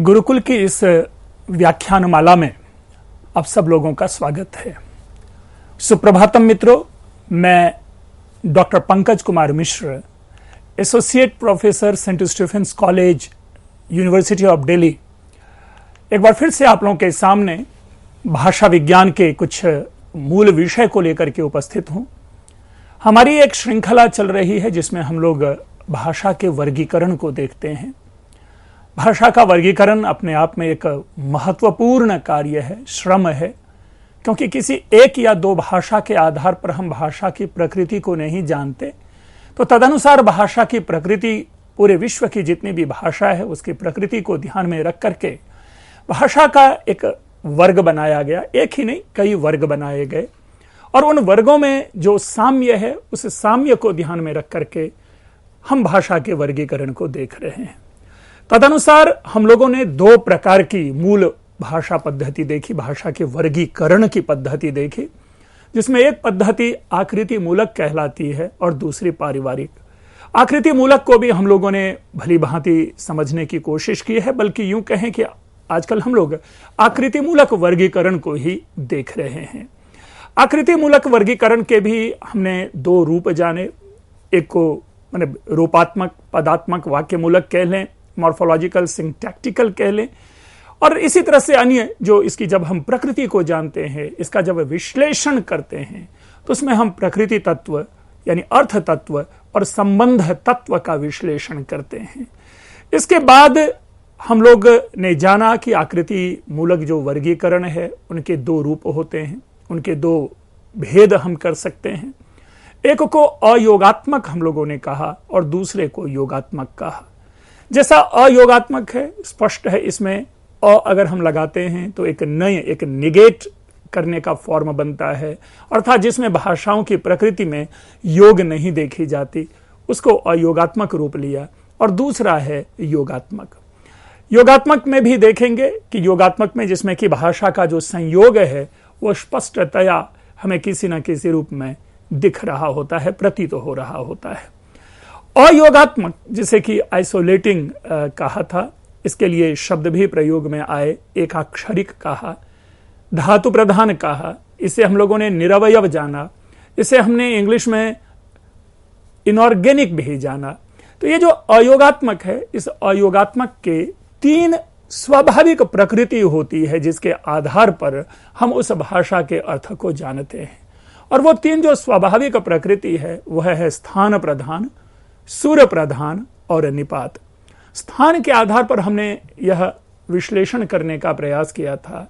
गुरुकुल की इस व्याख्यानमाला में आप सब लोगों का स्वागत है। सुप्रभातम मित्रों, मैं doctor Pankaj Kumar Mishra, associate professor Saint Stephen's college, university of Delhi, एक बार फिर से आप लोगों के सामने भाषा विज्ञान के कुछ मूल विषय को लेकर के उपस्थित हूं। हमारी एक श्रृंखला चल रही है जिसमें हम लोग भाषा के वर्गीकरण को देखते हैं। भाषा का वर्गीकरण अपने आप में एक महत्वपूर्ण कार्य है, श्रम है, क्योंकि किसी एक या दो भाषा के आधार पर हम भाषा की प्रकृति को नहीं जानते, तो तदनुसार भाषा की प्रकृति, पूरे विश्व की जितनी भी भाषा है उसकी प्रकृति को ध्यान में रख करके भाषा का एक वर्ग बनाया गया। एक ही नहीं, कई वर्ग बनाए गए और उन वर्गों में जो साम्य है उस साम्य को ध्यान में रख करके हम भाषा के वर्गीकरण को देख रहे हैं। तदनुसार हम लोगों ने दो प्रकार की मूल भाषा पद्धति देखी, भाषा के वर्गीकरण की पद्धति देखी, जिसमें एक पद्धति आकृति मूलक कहलाती है और दूसरी पारिवारिक। आकृति मूलक को भी हम लोगों ने भली भांति समझने की कोशिश की है, बल्कि यूं कहें कि आजकल हम लोग आकृति मूलक वर्गीकरण को ही देख रहे हैं। आकृति मूलक वर्गीकरण के भी हमने दो रूप जाने, एक को माने रूपात्मक पदात्मक वाक्य मूलक कह लें, मॉर्फोलॉजिकल सिंटैक्टिकल कह लें, और इसी तरह से अन्य जो इसकी जब हम प्रकृति को जानते हैं, इसका जब विश्लेषण करते हैं तो उसमें हम प्रकृति तत्व यानी अर्थ तत्व और संबंध तत्व का विश्लेषण करते हैं। इसके बाद हम लोग ने जाना कि आकृति मूलक जो वर्गीकरण है उनके दो रूप होते हैं, उनके दो भेद हम कर सकते हैं। एक को अयोगात्मक हम लोगों ने कहा और दूसरे को योगात्मक कहा। जैसा अयोगात्मक है, स्पष्ट है, इसमें अगर हम लगाते हैं तो एक नए, एक निगेट करने का फॉर्म बनता है, अर्थात जिसमें भाषाओं की प्रकृति में योग नहीं देखी जाती, उसको अयोगात्मक रूप लिया। और दूसरा है योगात्मक। योगात्मक में भी देखेंगे कि योगात्मक में जिसमें कि भाषा का जो संयोग है वो स्पष्टतया हमें किसी न किसी रूप में दिख रहा होता है, प्रतीत हो रहा होता है। अयोगात्मक, जिसे कि आइसोलेटिंग कहा था, इसके लिए शब्द भी प्रयोग में आए, एकाक्षरिक कहा, धातु प्रधान कहा, इसे हम लोगों ने निरवयव जाना, इसे हमने इंग्लिश में इनऑर्गेनिक भी जाना। तो ये जो अयोगात्मक है, इस अयोगात्मक के तीन स्वाभाविक प्रकृति होती है जिसके आधार पर हम उस भाषा के अर्थ को जानते हैं। और वो तीन जो स्वाभाविक प्रकृति है वह है स्थान प्रधान, सुर प्रधान और निपात। स्थान के आधार पर हमने यह विश्लेषण करने का प्रयास किया था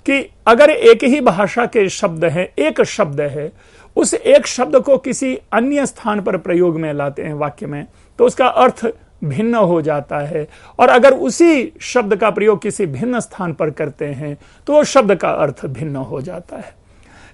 कि अगर एक ही भाषा के शब्द है, एक शब्द है, उस एक शब्द को किसी अन्य स्थान पर प्रयोग में लाते हैं वाक्य में, तो उसका अर्थ भिन्न हो जाता है। और अगर उसी शब्द का प्रयोग किसी भिन्न स्थान पर करते हैं तो वो शब्द का अर्थ भिन्न हो जाता है।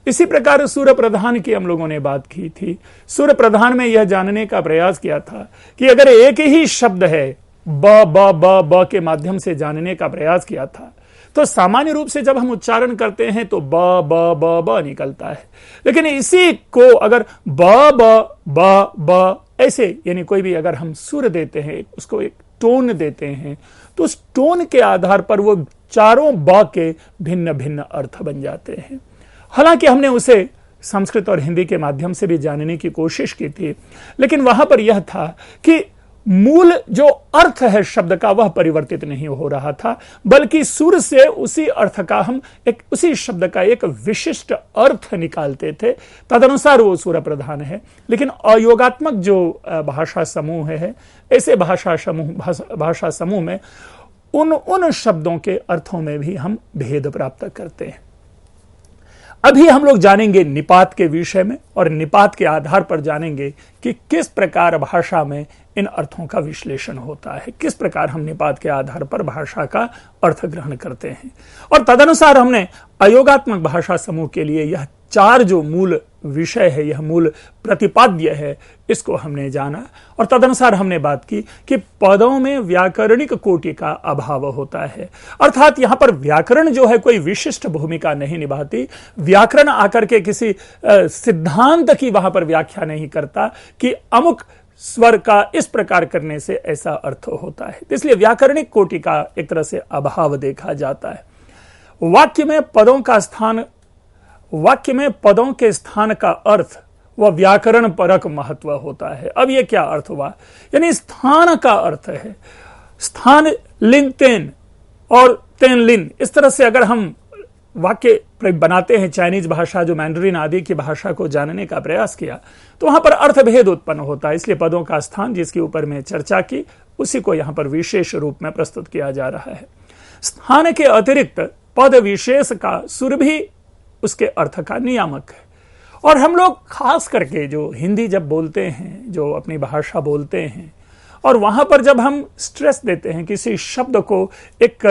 इसी प्रकार सुर प्रधान की हम लोगों ने बात की थी। सुर प्रधान में यह जानने का प्रयास किया था कि अगर एक ही शब्द है, ब ब ब ब के माध्यम से जानने का प्रयास किया था, तो सामान्य रूप से जब हम उच्चारण करते हैं तो ब ब ब ब निकलता है। लेकिन इसी को अगर ब ब ब ब ऐसे, यानी कोई भी अगर हम सुर देते हैं, उसको एक टोन देते हैं, तो उस टोन के आधार पर वो चारों ब के भिन्न भिन्न अर्थ बन जाते हैं। हालांकि हमने उसे संस्कृत और हिंदी के माध्यम से भी जानने की कोशिश की थी, लेकिन वहां पर यह था कि मूल जो अर्थ है शब्द का वह परिवर्तित नहीं हो रहा था, बल्कि सुर से उसी अर्थ का हम उसी शब्द का एक विशिष्ट अर्थ निकालते थे। तदनुसार वो सुर प्रधान है। लेकिन अयोगात्मक जो भाषा समूह है, ऐसे भाषा समूह में उन शब्दों के अर्थों में भी हम भेद प्राप्त करते हैं। अभी हम लोग जानेंगे निपात के विषय में, और निपात के आधार पर जानेंगे कि किस प्रकार भाषा में इन अर्थों का विश्लेषण होता है, किस प्रकार हम निपात के आधार पर भाषा का अर्थ ग्रहण करते हैं। और तदनुसार हमने अयोगात्मक भाषा समूह के लिए यह चार जो मूल विषय है, यह मूल प्रतिपाद्य है, इसको हमने जाना। और तदनुसार हमने बात की कि पदों में व्याकरणिक कोटि का अभाव होता है, अर्थात यहां पर व्याकरण जो है कोई विशिष्ट भूमिका नहीं निभाती। व्याकरण आकर के किसी सिद्धांत की वहां पर व्याख्या नहीं करता कि अमुक स्वर का इस प्रकार करने से ऐसा अर्थ होता है। इसलिए व्याकरणिक कोटि का एक तरह से अभाव देखा जाता है। वाक्य में पदों के स्थान का अर्थ वह व्याकरण परक महत्व होता है। अब यह क्या अर्थ हुआ, यानी स्थान का अर्थ है। स्थान लिन तेन और तेन लिन, इस तरह से अगर हम वाक्य बनाते हैं, चाइनीज भाषा जो मैंडरिन आदि की भाषा को जानने का प्रयास किया, तो वहां पर अर्थभेद उत्पन्न होता है। इसलिए पदों का स्थान जिसके ऊपर में चर्चा की, उसी को यहां पर विशेष रूप में प्रस्तुत किया जा रहा है। स्थान के अतिरिक्त पद विशेष का सुर भी उसके अर्थ का नियामक है। और हम लोग खास करके जो हिंदी जब बोलते हैं, जो अपनी भाषा बोलते हैं, और वहां पर जब हम स्ट्रेस देते हैं, किसी शब्द को एक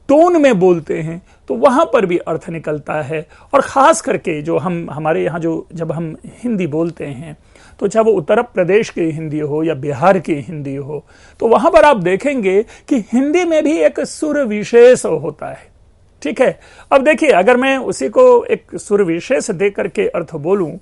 टोन में बोलते हैं, तो वहां पर भी अर्थ निकलता है। और खास करके जो हमारे यहाँ जो जब हम हिंदी बोलते हैं, तो चाहे वो उत्तर प्रदेश की हिंदी हो या बिहार की हिंदी हो, तो वहां पर आप देखेंगे कि हिंदी में भी एक सुर विशेष होता है। ठीक है, अब देखिए, अगर मैं उसी को एक सुर विशेष दे करके अर्थ बोलूं,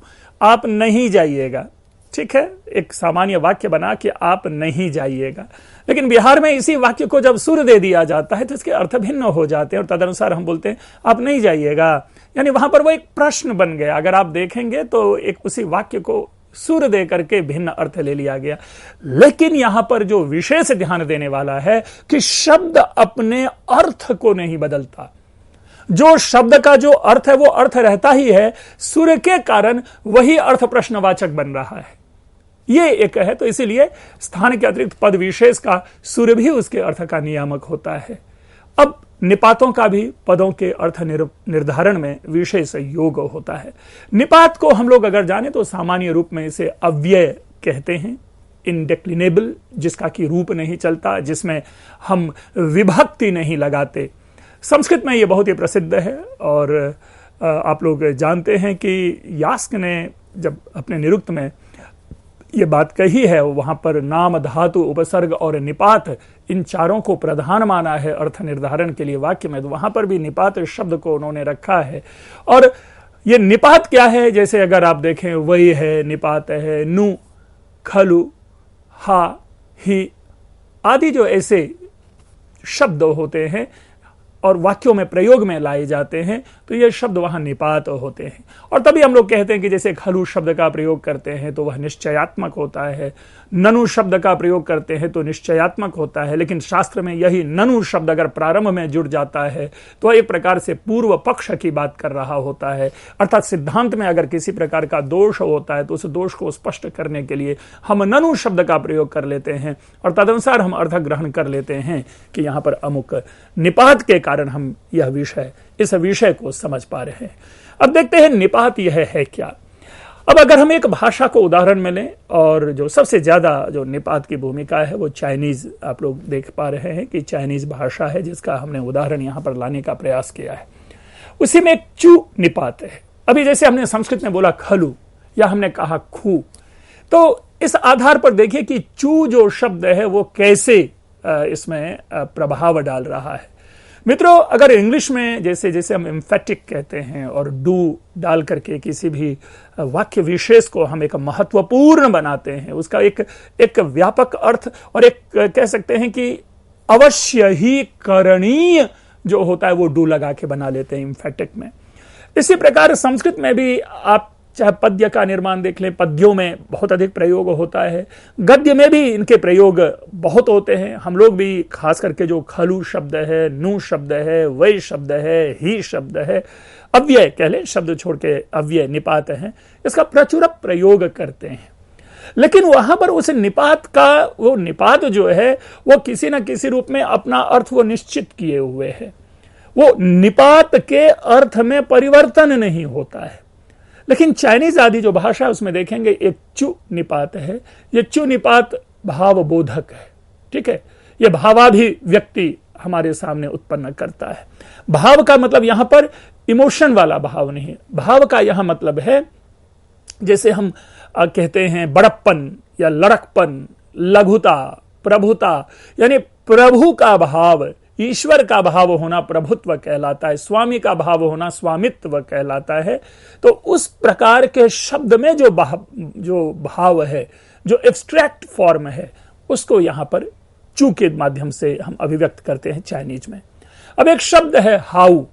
आप नहीं जाइएगा, ठीक है, एक सामान्य वाक्य बना के आप नहीं जाइएगा। लेकिन बिहार में इसी वाक्य को जब सुर दे दिया जाता है तो इसके अर्थ भिन्न हो जाते हैं, और तदनुसार हम बोलते हैं आप नहीं जाइएगा। यानी वहां पर वो एक प्रश्न बन गया। अगर आप देखेंगे तो एक उसी वाक्य को सुर दे करके भिन्न अर्थ ले लिया गया। लेकिन यहां पर जो विशेष ध्यान देने वाला है कि शब्द अपने अर्थ को नहीं बदलता। जो शब्द का जो अर्थ है वो अर्थ रहता ही है, सुर के कारण वही अर्थ प्रश्नवाचक बन रहा है। ये एक है। तो इसीलिए स्थान के अतिरिक्त पद विशेष का सुर भी उसके अर्थ का नियामक होता है। अब निपातों का भी पदों के अर्थ निर्धारण में विशेष योग होता है। निपात को हम लोग अगर जाने तो सामान्य रूप में इसे अव्यय कहते हैं, इनडेक्लिनेबल, जिसका की रूप नहीं चलता, जिसमें हम विभक्ति नहीं लगाते। संस्कृत में यह बहुत ही प्रसिद्ध है। और आप लोग जानते हैं कि यास्क ने जब अपने निरुक्त में ये बात कही है, वहां पर नाम, धातु, उपसर्ग और निपात, इन चारों को प्रधान माना है अर्थ निर्धारण के लिए वाक्य में। तो वहां पर भी निपात शब्द को उन्होंने रखा है। और ये निपात क्या है, जैसे अगर आप देखें, वही है, निपात है, नु, खलु, हा, ही आदि जो ऐसे शब्द होते हैं और वाक्यों में प्रयोग में लाए जाते हैं, तो ये शब्द वहां निपात होते हैं। और तभी हम लोग कहते हैं कि जैसे खलु शब्द का प्रयोग करते हैं तो वह निश्चयात्मक होता है, ननु शब्द का प्रयोग करते हैं तो निश्चयात्मक होता है। लेकिन शास्त्र में यही ननु शब्द अगर प्रारंभ में जुड़ जाता है तो एक प्रकार से पूर्व पक्ष की बात कर रहा होता है। अर्थात सिद्धांत में अगर किसी प्रकार का दोष होता है तो उस दोष को स्पष्ट करने के लिए हम ननु शब्द का प्रयोग कर लेते हैं और तदनुसार हम अर्थ ग्रहण कर लेते हैं कि यहां पर अमुक निपात के कारण हम इस विषय को समझ पा रहे हैं। अब देखते हैं निपात यह है क्या। अब अगर हम एक भाषा को उदाहरण में लें, और जो सबसे ज्यादा जो निपात की भूमिका है वो चाइनीज, आप लोग देख पा रहे हैं कि चाइनीज भाषा है जिसका हमने उदाहरण यहां पर लाने का प्रयास किया है। उसी में एक चू निपात है। अभी जैसे हमने संस्कृत में बोला खलु या हमने कहा खू, तो इस आधार पर देखिए कि चू जो शब्द है वो कैसे इसमें प्रभाव डाल रहा है। मित्रों, अगर इंग्लिश में जैसे जैसे हम एम्फेटिक कहते हैं और डू डाल करके किसी भी वाक्य विशेष को हम एक महत्वपूर्ण बनाते हैं, उसका एक व्यापक अर्थ और एक कह सकते हैं कि अवश्य ही करणीय जो होता है वो डू लगा के बना लेते हैं एम्फेटिक में। इसी प्रकार संस्कृत में भी आप चाहे पद्य का निर्माण देख लें, पद्यों में बहुत अधिक प्रयोग होता है, गद्य में भी इनके प्रयोग बहुत होते हैं। हम लोग भी खास करके जो खलु शब्द है, नु शब्द है, वै शब्द है, ही शब्द है, अव्यय कह लें, शब्द छोड़ के अव्यय निपात है, इसका प्रचुर प्रयोग करते हैं। लेकिन वहां पर उस निपात का वो निपात जो है वो किसी न किसी रूप में अपना अर्थ वो निश्चित किए हुए है। वो निपात के अर्थ में परिवर्तन नहीं होता है। लेकिन चाइनीज आदि जो भाषा है उसमें देखेंगे एक चु निपात है। ये चु निपात भावबोधक है। ठीक है, ये भावाभिव्यक्ति हमारे सामने उत्पन्न करता है। भाव का मतलब यहां पर इमोशन वाला भाव नहीं, भाव का यहां मतलब है जैसे हम कहते हैं बड़प्पन या लड़कपन, लघुता, प्रभुता, यानी प्रभु का भाव, ईश्वर का भाव होना प्रभुत्व कहलाता है, स्वामी का भाव होना स्वामित्व कहलाता है। तो उस प्रकार के शब्द में जो भाव है जो एब्स्ट्रैक्ट फॉर्म है उसको यहां पर चू के माध्यम से हम अभिव्यक्त करते हैं चाइनीज में। अब एक शब्द है हाउ,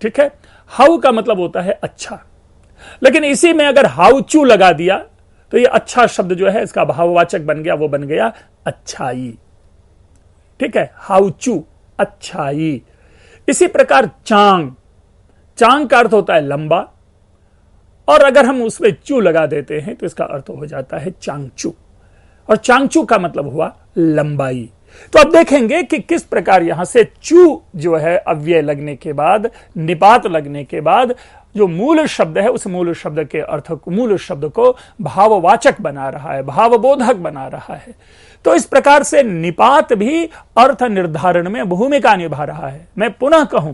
ठीक है, हाउ का मतलब होता है अच्छा, लेकिन इसी में अगर हाउ चू लगा दिया तो ये अच्छा शब्द जो है इसका भाववाचक बन गया, वो बन गया अच्छाई, ठीक है, हाउ चू अच्छाई। इसी प्रकार चांग, चांग का अर्थ होता है लंबा, और अगर हम उसमें चू लगा देते हैं तो इसका अर्थ हो जाता है चांगचू, और चांगचू का मतलब हुआ लंबाई। तो अब देखेंगे कि किस प्रकार यहां से चू जो है अव्यय लगने के बाद, निपात लगने के बाद जो मूल शब्द है उस मूल शब्द के अर्थ को, मूल शब्द को भाववाचक बना रहा है, भावबोधक बना रहा है। तो इस प्रकार से निपात भी अर्थ निर्धारण में भूमिका निभा रहा है। मैं पुनः कहूं,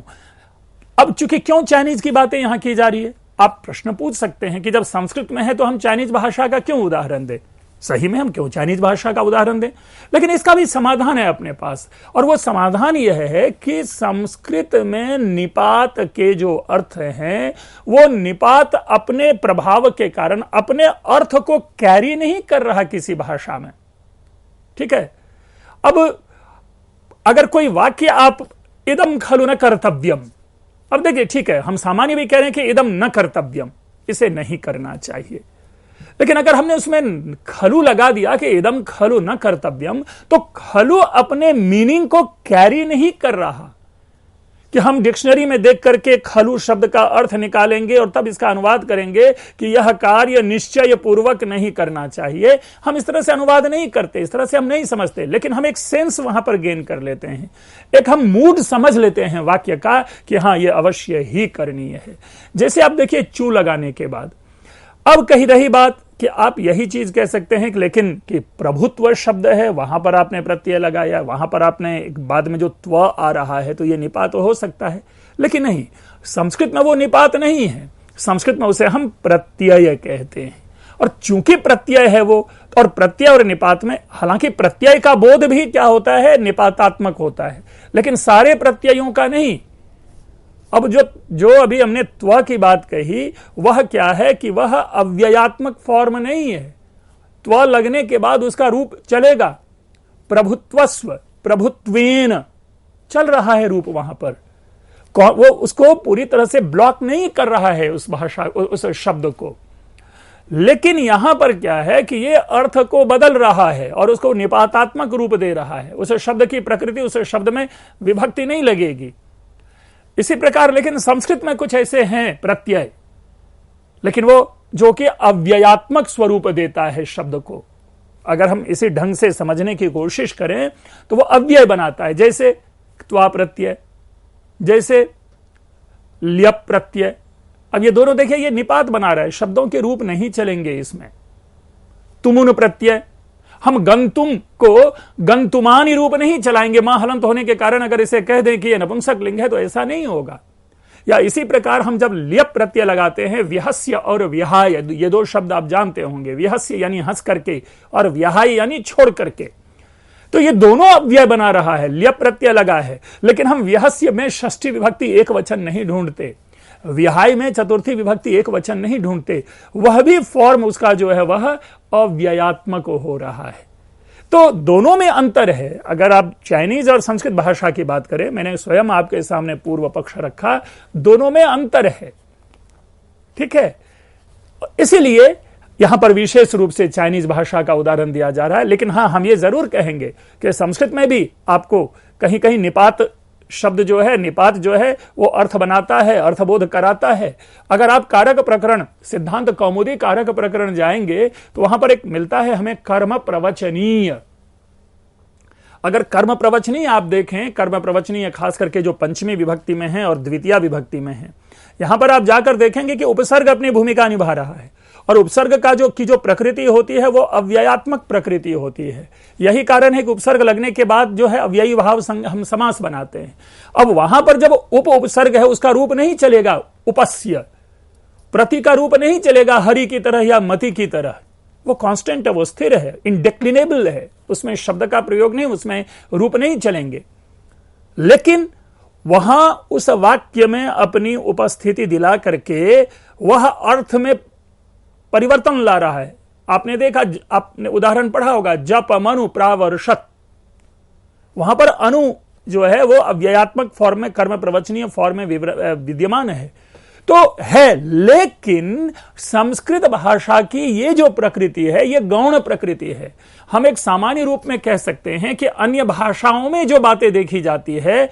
अब चूंकि क्यों चाइनीज की बातें यहां की जा रही है, आप प्रश्न पूछ सकते हैं कि जब संस्कृत में है तो हम चाइनीज भाषा का क्यों उदाहरण दें, सही में हम क्यों चाइनीज भाषा का उदाहरण दें। लेकिन इसका भी समाधान है अपने पास, और वो समाधान यह है कि संस्कृत में निपात के जो अर्थ हैं वो निपात अपने प्रभाव के कारण अपने अर्थ को कैरी नहीं कर रहा किसी भाषा में, ठीक है। अब अगर कोई वाक्य आप इदम खलु न कर्तव्यम, अब देखिए ठीक है, हम सामान्य भी कह रहे हैं कि इदम न कर्तव्यम, इसे नहीं करना चाहिए, लेकिन अगर हमने उसमें खलु लगा दिया कि इदम खलु न कर्तव्यम, तो खलु अपने मीनिंग को कैरी नहीं कर रहा कि हम डिक्शनरी में देख करके खलु शब्द का अर्थ निकालेंगे और तब इसका अनुवाद करेंगे कि यह कार्य निश्चय पूर्वक नहीं करना चाहिए। हम इस तरह से अनुवाद नहीं करते, इस तरह से हम नहीं समझते, लेकिन हम एक सेंस वहां पर गेन कर लेते हैं, एक हम मूड समझ लेते हैं वाक्य का कि हां यह अवश्य ही करनीय है। जैसे आप देखिए चू लगाने के बाद, अब कही रही बात कि आप यही चीज कह सकते हैं कि लेकिन कि प्रभुत्व शब्द है, वहां पर आपने प्रत्यय लगाया, वहां पर आपने एक बाद में जो त्व आ रहा है तो ये निपात हो सकता है, लेकिन नहीं, संस्कृत में वो निपात नहीं है, संस्कृत में उसे हम प्रत्यय कहते हैं। और चूंकि प्रत्यय है वो, और प्रत्यय और निपात में, हालांकि प्रत्यय का बोध भी क्या होता है, निपातात्मक होता है, लेकिन सारे प्रत्ययों का नहीं। अब जो अभी हमने त्व की बात कही वह क्या है कि वह अव्ययात्मक फॉर्म नहीं है, त्व लगने के बाद उसका रूप चलेगा, प्रभुत्वस्व, प्रभुत्वेन चल रहा है रूप वहां पर, वो उसको पूरी तरह से ब्लॉक नहीं कर रहा है उस भाषा, उस शब्द को। लेकिन यहां पर क्या है कि ये अर्थ को बदल रहा है और उसको निपातात्मक रूप दे रहा है, उस शब्द की प्रकृति, उस शब्द में विभक्ति नहीं लगेगी। इसी प्रकार लेकिन संस्कृत में कुछ ऐसे हैं प्रत्यय, लेकिन वो जो कि अव्ययात्मक स्वरूप देता है शब्द को, अगर हम इसी ढंग से समझने की कोशिश करें तो वो अव्यय बनाता है, जैसे त्वा प्रत्यय, जैसे ल्यप प्रत्यय। अब ये दोनों देखिए ये निपात बना रहा है, शब्दों के रूप नहीं चलेंगे इसमें। तुमुन प्रत्यय, हम गंतुम को गंतुमानी रूप नहीं चलाएंगे, मां हलंत होने के कारण अगर इसे कह दें कि यह नपुंसक लिंग है तो ऐसा नहीं होगा। या इसी प्रकार हम जब ल्यप प्रत्यय लगाते हैं, विहस्य और विहाय, ये दो शब्द आप जानते होंगे, विहस्य यानी हंस करके और विहाय यानी छोड़ करके, तो ये दोनों अव्यय बना रहा है, ल्यप प्रत्यय लगा है, लेकिन हम विहस्य में षष्ठी विभक्ति एक वचन नहीं ढूंढते, विहाय में चतुर्थी विभक्ति एक वचन नहीं ढूंढते, वह भी फॉर्म उसका जो है वह अव्ययात्मक हो रहा है। तो दोनों में अंतर है। अगर आप चाइनीज और संस्कृत भाषा की बात करें, मैंने स्वयं आपके सामने पूर्व पक्ष रखा, दोनों में अंतर है, ठीक है। इसीलिए यहां पर विशेष रूप से चाइनीज भाषा का उदाहरण दिया जा रहा है। लेकिन हां, हम ये जरूर कहेंगे कि संस्कृत में भी आपको कहीं कहीं निपात शब्द जो है, निपात जो है वो अर्थ बनाता है, अर्थबोध कराता है। अगर आप कारक प्रकरण, सिद्धांत कौमुदी कारक प्रकरण जाएंगे तो वहां पर एक मिलता है हमें कर्म प्रवचनीय। अगर कर्म प्रवचनीय आप देखें, कर्म प्रवचनीय खास करके जो पंचमी विभक्ति में है और द्वितीय विभक्ति में है, यहां पर आप जाकर देखेंगे कि उपसर्ग अपनी भूमिका निभा रहा है, और उपसर्ग का जो प्रकृति होती है वो अव्ययात्मक प्रकृति होती है। यही कारण है कि उपसर्ग लगने के बाद जो है अव्ययी भाव हम समास बनाते हैं। अब वहां पर जब उपसर्ग है उसका रूप नहीं चलेगा उपस्य, प्रति का रूप नहीं चलेगा हरि की तरह या मति की तरह, वो कांस्टेंट है, वो स्थिर है, इनडिक्लिनेबल है, उसमें शब्द का प्रयोग नहीं, उसमें रूप नहीं चलेंगे। लेकिन वहां उस वाक्य में अपनी उपस्थिति दिला करके वह अर्थ में परिवर्तन ला रहा है, आपने देखा, आपने उदाहरण पढ़ा होगा, जप मनु प्रावर्षत, वहां पर अनु जो है वो अव्ययात्मक फॉर्म में, कर्म प्रवचनीय फॉर्म में विद्यमान है तो है, लेकिन संस्कृत भाषा की ये जो प्रकृति है ये गौण प्रकृति है। हम एक सामान्य रूप में कह सकते हैं कि अन्य भाषाओं में जो बातें देखी जाती है,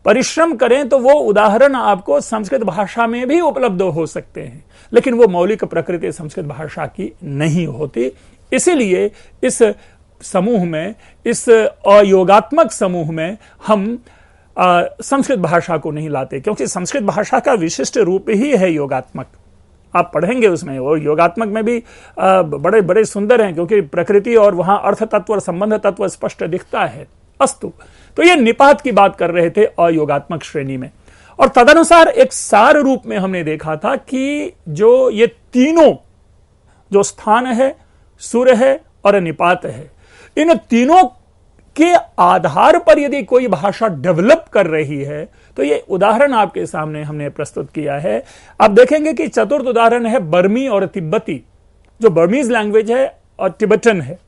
परिश्रम करें तो वो उदाहरण आपको संस्कृत भाषा में भी उपलब्ध हो सकते हैं, लेकिन वो मौलिक प्रकृति संस्कृत भाषा की नहीं होती। इसीलिए इस समूह में, इस अयोगात्मक समूह में हम संस्कृत भाषा को नहीं लाते, क्योंकि संस्कृत भाषा का विशिष्ट रूप ही है योगात्मक। आप पढ़ेंगे उसमें, और योगात्मक में भी बड़े बड़े सुंदर हैं, क्योंकि प्रकृति और वहां अर्थ तत्व और संबंध तत्व स्पष्ट दिखता है। अस्तु, तो ये निपात की बात कर रहे थे अयोगात्मक श्रेणी में, और तदनुसार एक सार रूप में हमने देखा था कि जो ये तीनों जो स्थान है, सुर है और निपात है, इन तीनों के आधार पर यदि कोई भाषा डेवलप कर रही है तो ये उदाहरण आपके सामने हमने प्रस्तुत किया है। आप देखेंगे कि चतुर्थ उदाहरण है बर्मी और तिब्बती, जो बर्मीज लैंग्वेज है और तिब्बतन है।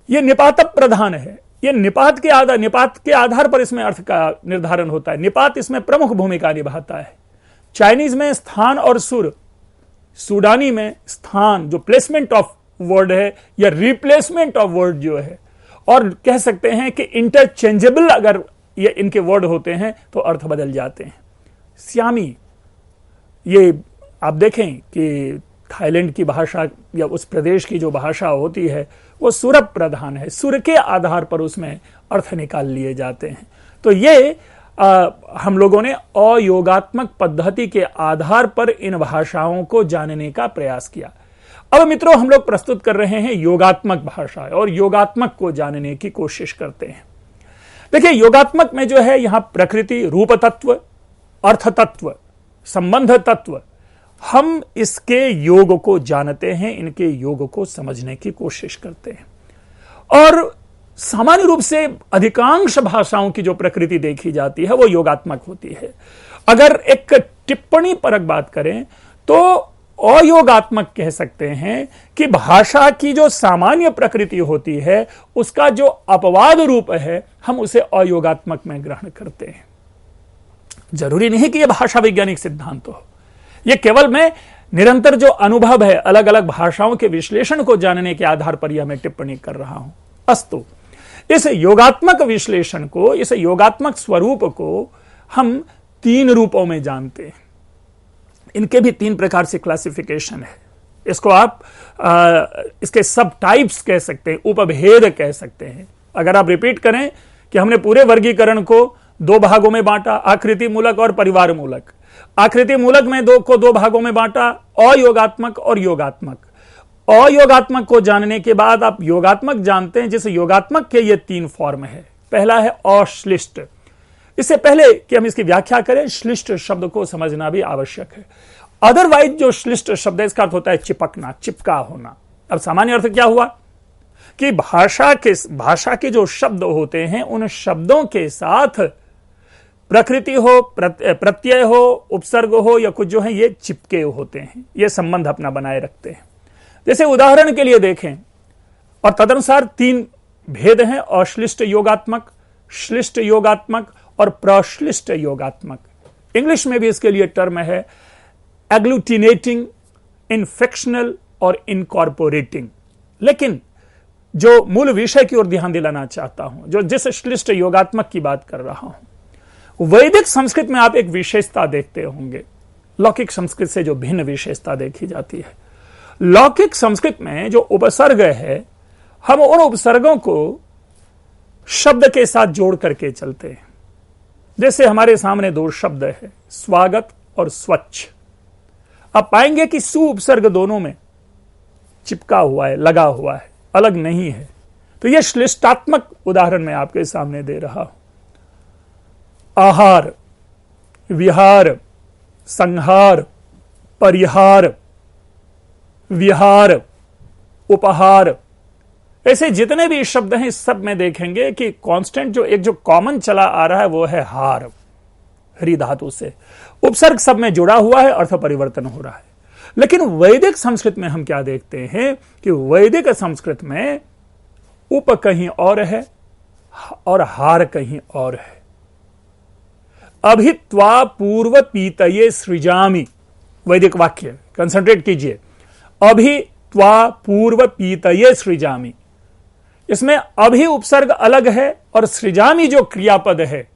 ये निपात प्रधान है। ये निपात के आधार पर इसमें अर्थ का निर्धारण होता है। निपात इसमें प्रमुख भूमिका निभाता है। चाइनीज में स्थान और सुर, सूडानी में स्थान जो प्लेसमेंट ऑफ वर्ड है या रिप्लेसमेंट ऑफ वर्ड जो है, और कह सकते हैं कि इंटरचेंजेबल अगर ये इनके वर्ड होते हैं तो अर्थ बदल जाते हैं। सियामी, ये आप देखें कि थाईलैंड की भाषा या उस प्रदेश की जो भाषा होती है वो सुर प्रधान है, सुर के आधार पर उसमें अर्थ निकाल लिए जाते हैं। तो ये हम लोगों ने अयोगात्मक पद्धति के आधार पर इन भाषाओं को जानने का प्रयास किया। अब मित्रों, हम लोग प्रस्तुत कर रहे हैं योगात्मक भाषा और योगात्मक को जानने की कोशिश करते हैं। देखिए, योगात्मक में जो है यहां प्रकृति, रूप तत्व, अर्थ तत्व, संबंध तत्व, हम इसके योग को जानते हैं, इनके योग को समझने की कोशिश करते हैं। और सामान्य रूप से अधिकांश भाषाओं की जो प्रकृति देखी जाती है वो योगात्मक होती है। अगर एक टिप्पणी परक बात करें तो अयोगात्मक कह सकते हैं कि भाषा की जो सामान्य प्रकृति होती है उसका जो अपवाद रूप है हम उसे अयोगात्मक में ग्रहण करते हैं। जरूरी नहीं कि यह भाषा वैज्ञानिक सिद्धांत हो, यह केवल मैं निरंतर जो अनुभव है अलग अलग भाषाओं के विश्लेषण को जानने के आधार पर यह मैं टिप्पणी कर रहा हूं। अस्तु, इस योगात्मक विश्लेषण को, इस योगात्मक स्वरूप को हम तीन रूपों में जानते हैं। इनके भी तीन प्रकार से क्लासिफिकेशन है। इसको आप इसके सब टाइप्स कह सकते हैं, उपभेद कह सकते हैं। अगर आप रिपीट करें कि हमने पूरे वर्गीकरण को दो भागों में बांटा, आकृति मूलक और परिवार मूलक। आकृति मूलक में दो भागों में बांटा, अयोगात्मक और योगात्मक। अयोगात्मक को जानने के बाद आप योगात्मक जानते हैं, जिस योगात्मक के ये तीन फॉर्म है। पहला है अश्लिष्ट। इससे पहले कि हम इसकी व्याख्या करें, श्लिष्ट शब्द को समझना भी आवश्यक है। अदरवाइज जो श्लिष्ट शब्द है इसका अर्थ होता है चिपकना, चिपका होना। अब सामान्य अर्थ क्या हुआ कि भाषा के जो शब्द होते हैं उन शब्दों के साथ प्रकृति हो, प्रत्यय हो, उपसर्ग हो या कुछ जो है ये चिपके होते हैं, ये संबंध अपना बनाए रखते हैं। जैसे उदाहरण के लिए देखें, और तदनुसार तीन भेद हैं, अश्लिष्ट योगात्मक, श्लिष्ट योगात्मक और प्रश्लिष्ट योगात्मक। इंग्लिश में भी इसके लिए टर्म है एग्लूटिनेटिंग, इनफेक्शनल और इनकॉर्पोरेटिंग। लेकिन जो मूल विषय की ओर ध्यान दिलाना चाहता हूं, जो जिस श्लिष्ट योगात्मक की बात कर रहा हूं, वैदिक संस्कृत में आप एक विशेषता देखते होंगे, लौकिक संस्कृत से जो भिन्न विशेषता देखी जाती है। लौकिक संस्कृत में जो उपसर्ग है, हम उन उपसर्गों को शब्द के साथ जोड़ करके चलते हैं। जैसे हमारे सामने दो शब्द है, स्वागत और स्वच्छ। आप पाएंगे कि सु उपसर्ग दोनों में चिपका हुआ है, लगा हुआ है, अलग नहीं है। तो यह श्लिष्टात्मक उदाहरण मैं आपके सामने दे रहा हूं। आहार, विहार, संहार, परिहार, विहार, उपहार, ऐसे जितने भी शब्द हैं इस सब में देखेंगे कि कांस्टेंट जो कॉमन चला आ रहा है वो है हार, हरि धातु से। उपसर्ग सब में जुड़ा हुआ है, अर्थ परिवर्तन हो रहा है। लेकिन वैदिक संस्कृत में हम क्या देखते हैं कि वैदिक संस्कृत में उप कहीं और है और हार कहीं और है। अभित्वा पूर्व पीतये सृजामि, वैदिक वाक्य कंसंट्रेट कीजिए। अभित्वा पूर्व पीतये सृजामि, इसमें अभि उपसर्ग अलग है और सृजामि जो क्रियापद है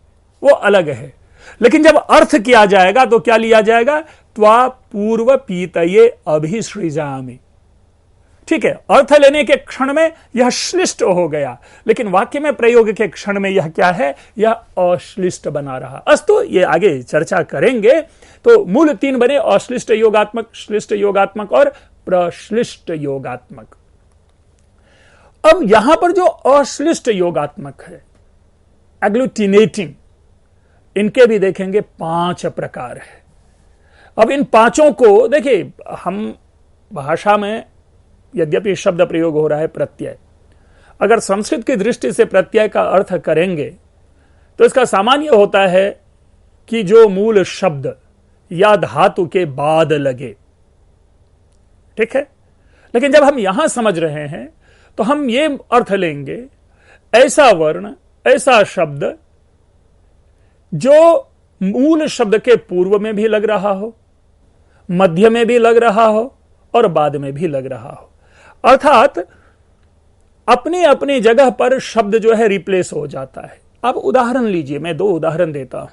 वो अलग है। लेकिन जब अर्थ किया जाएगा तो क्या लिया जाएगा? त्वा पूर्व पीतये अभिसृजामि। ठीक है, अर्थ लेने के क्षण में यह श्लिष्ट हो गया, लेकिन वाक्य में प्रयोग के क्षण में यह क्या है? यह अश्लिष्ट बना रहा। अस्तु, ये आगे चर्चा करेंगे। तो मूल तीन बने: अश्लिष्ट योगात्मक, श्लिष्ट योगात्मक और प्रश्लिष्ट योगात्मक। अब यहां पर जो अश्लिष्ट योगात्मक है, एग्लूटिनेटिंग, इनके भी देखेंगे 5 प्रकार है। अब इन पांचों को देखिए, हम भाषा में यद्यपि शब्द प्रयोग हो रहा है प्रत्यय, अगर संस्कृत की दृष्टि से प्रत्यय का अर्थ करेंगे तो इसका सामान्य होता है कि जो मूल शब्द या धातु के बाद लगे। ठीक है, लेकिन जब हम यहां समझ रहे हैं तो हम ये अर्थ लेंगे, ऐसा वर्ण, ऐसा शब्द जो मूल शब्द के पूर्व में भी लग रहा हो, मध्य में भी लग रहा हो और बाद में भी लग रहा हो। अर्थात अपनी अपनी जगह पर शब्द जो है रिप्लेस हो जाता है। अब उदाहरण लीजिए, मैं 2 उदाहरण देता हूं,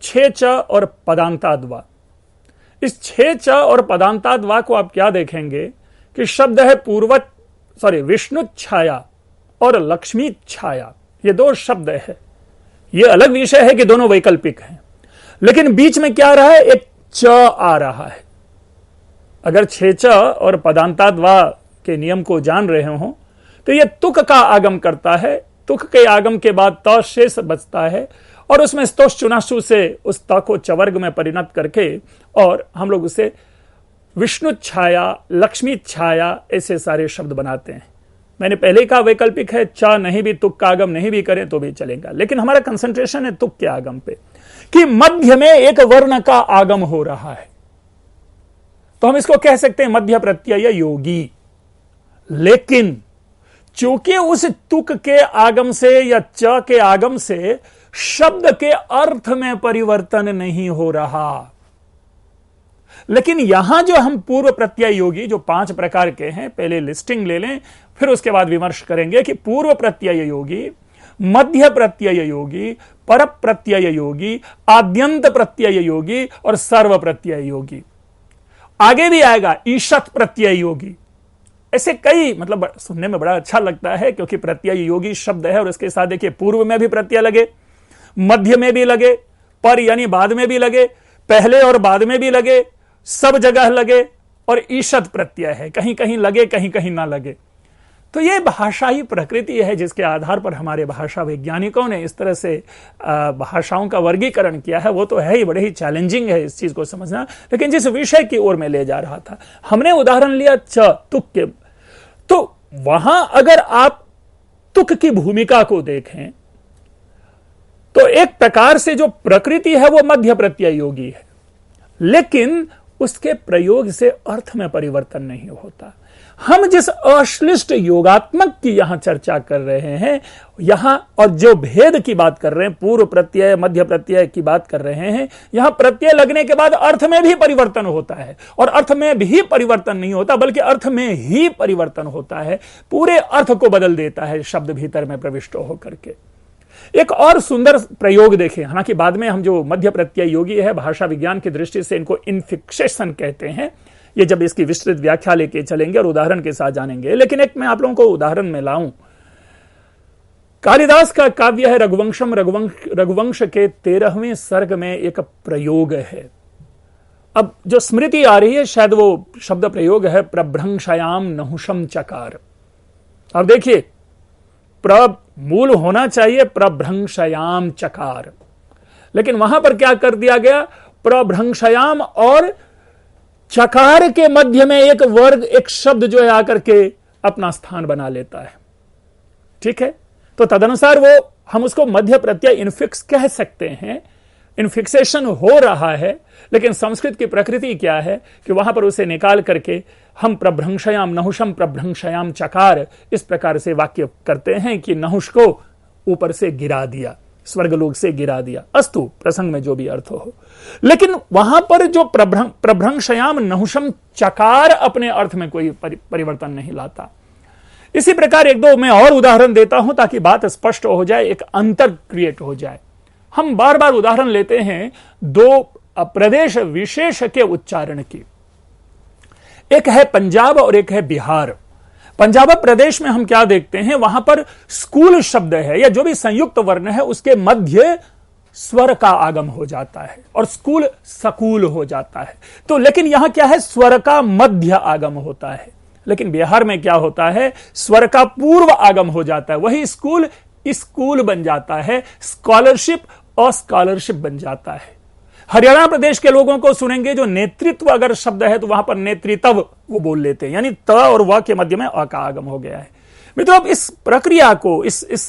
छे च और पदांताद्वा। इस छे च और पदांताद्वा को आप क्या देखेंगे कि शब्द है विष्णु छाया और लक्ष्मी छाया। ये 2 शब्द है। ये अलग विषय है कि दोनों वैकल्पिक हैं, लेकिन बीच में क्या आ रहा है? एक च आ रहा है। अगर छे च और पदांताद्वा के नियम को जान रहे हो तो यह तुक का आगम करता है। तुक के आगम के बाद त शेष बचता है और उसमें स्तोष चुनाशु से उस त को चवर्ग में परिणत करके और हम लोग उसे विष्णु छाया, लक्ष्मी छाया, ऐसे सारे शब्द बनाते हैं। मैंने पहले ही कहा वैकल्पिक है, च नहीं भी तुक का आगम नहीं भी करें तो भी चलेगा, लेकिन हमारा कंसंट्रेशन है तुक के आगम पे कि मध्य में एक वर्ण का आगम हो रहा है, तो हम इसको कह सकते हैं मध्य प्रत्यय योगी। लेकिन चूंकि उस तुक के आगम से या च के आगम से शब्द के अर्थ में परिवर्तन नहीं हो रहा, लेकिन यहां जो हम पूर्व प्रत्यय योगी जो 5 प्रकार के हैं, पहले लिस्टिंग ले लें, फिर उसके बाद विमर्श करेंगे कि पूर्व प्रत्यय योगी, मध्य प्रत्यय योगी, पर प्रत्यय योगी, आद्यंत प्रत्यय योगी और सर्व प्रत्यय योगी। आगे भी आएगा ईशत प्रत्यय योगी। ऐसे कई, मतलब सुनने में बड़ा अच्छा लगता है क्योंकि प्रत्यय योगी शब्द है और उसके साथ देखिए पूर्व में भी प्रत्यय लगे, मध्य में भी लगे, पर यानी बाद में भी लगे, पहले और बाद में भी लगे, सब जगह लगे, और ईशत प्रत्यय है, कहीं कहीं लगे कहीं कहीं ना लगे। तो ये भाषा ही प्रकृति है जिसके आधार पर हमारे भाषा वैज्ञानिकों ने इस तरह से भाषाओं का वर्गीकरण किया है। वो तो है ही, बड़े ही चैलेंजिंग है इस चीज को समझना। लेकिन जिस विषय की ओर में ले जा रहा था, हमने उदाहरण लिया च तुक के, तो वहां अगर आप तुक की भूमिका को देखें तो एक प्रकार से जो प्रकृति है वो मध्य प्रत्यय योगी है, लेकिन उसके प्रयोग से अर्थ में परिवर्तन नहीं होता। हम जिस अश्लिष्ट योगात्मक की यहां चर्चा कर रहे हैं यहां, और जो भेद की बात कर रहे हैं, पूर्व प्रत्यय मध्य प्रत्यय की बात कर रहे हैं, यहां प्रत्यय लगने के बाद अर्थ में भी परिवर्तन होता है, और अर्थ में भी परिवर्तन नहीं होता बल्कि अर्थ में ही परिवर्तन होता है, पूरे अर्थ को बदल देता है शब्द भीतर में प्रविष्ट होकर के। एक और सुंदर प्रयोग देखें, हालांकि बाद में हम जो मध्य प्रत्यय योगी है भाषा विज्ञान की दृष्टि से इनको इनफिक्सेशन कहते हैं, ये जब इसकी विस्तृत व्याख्या लेके चलेंगे और उदाहरण के साथ जानेंगे। लेकिन एक मैं आप लोगों को उदाहरण में लाऊं, कालिदास का काव्य है रघुवंशम। रघुवंश के 13वें सर्ग में एक प्रयोग है। अब जो स्मृति आ रही है शायद वो शब्द प्रयोग है प्रभ्रंशयाम नहुषम चकार। अब देखिए, मूल होना चाहिए प्रभ्रंशयाम चकार, लेकिन वहां पर क्या कर दिया गया? प्रभ्रंशयाम और चकार के मध्य में एक वर्ग, एक शब्द जो है आकर के अपना स्थान बना लेता है। ठीक है, तो तदनुसार वो हम उसको मध्य प्रत्यय इनफिक्स कह सकते हैं, फिक्सेशन हो रहा है, लेकिन संस्कृत की प्रकृति क्या है कि वहां पर उसे निकाल करके हम प्रभ्रंशयाम नहुषम प्रभ्रंशयाम चकार, इस प्रकार से वाक्य करते हैं कि नहुष को ऊपर से गिरा दिया, स्वर्गलोक से गिरा दिया। अस्तु, प्रसंग में जो भी अर्थ हो, लेकिन वहां पर जो प्रभ्रंशयाम नहुषम चकार अपने अर्थ में कोई परिवर्तन नहीं लाता। इसी प्रकार एक दो मैं और उदाहरण देता हूं ताकि बात स्पष्ट हो जाए, एक अंतर क्रिएट हो जाए। हम बार बार उदाहरण लेते हैं दो प्रदेश विशेष के उच्चारण की, एक है पंजाब और एक है बिहार। पंजाब प्रदेश में हम क्या देखते हैं, वहां पर स्कूल शब्द है या जो भी संयुक्त वर्ण है उसके मध्य स्वर का आगम हो जाता है और स्कूल सकूल हो जाता है। तो लेकिन यहां क्या है, स्वर का मध्य आगम होता है। लेकिन बिहार में क्या होता है, स्वर का पूर्व आगम हो जाता है, वही स्कूल स्कूल बन जाता है, स्कॉलरशिप और स्कॉलरशिप बन जाता है। हरियाणा प्रदेश के लोगों को सुनेंगे जो नेतृत्व अगर शब्द है तो वहां पर नेतृत्व वो बोल लेते हैं, यानी त और व के मध्य में अ का आगम हो गया है। मित्रों, अब इस प्रक्रिया को, इस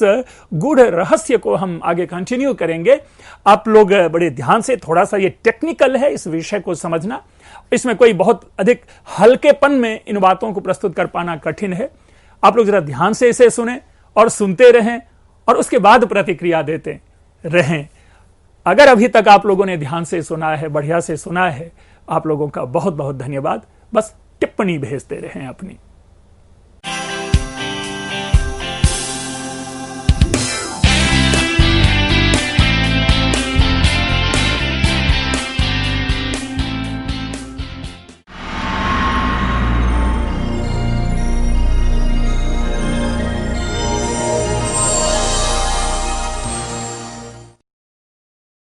गूढ़ रहस्य को हम आगे कंटिन्यू करेंगे। आप लोग बड़े ध्यान से, थोड़ा सा ये टेक्निकल है इस विषय को समझना, इसमें कोई बहुत अधिक हल्केपन में इन बातों को प्रस्तुत कर पाना कठिन है। आप लोग जरा ध्यान से इसे सुने और सुनते रहें और उसके बाद प्रतिक्रिया देते रहें। अगर अभी तक आप लोगों ने ध्यान से सुना है, बढ़िया से सुना है, आप लोगों का बहुत बहुत धन्यवाद। बस टिप्पणी भेजते रहें अपनी।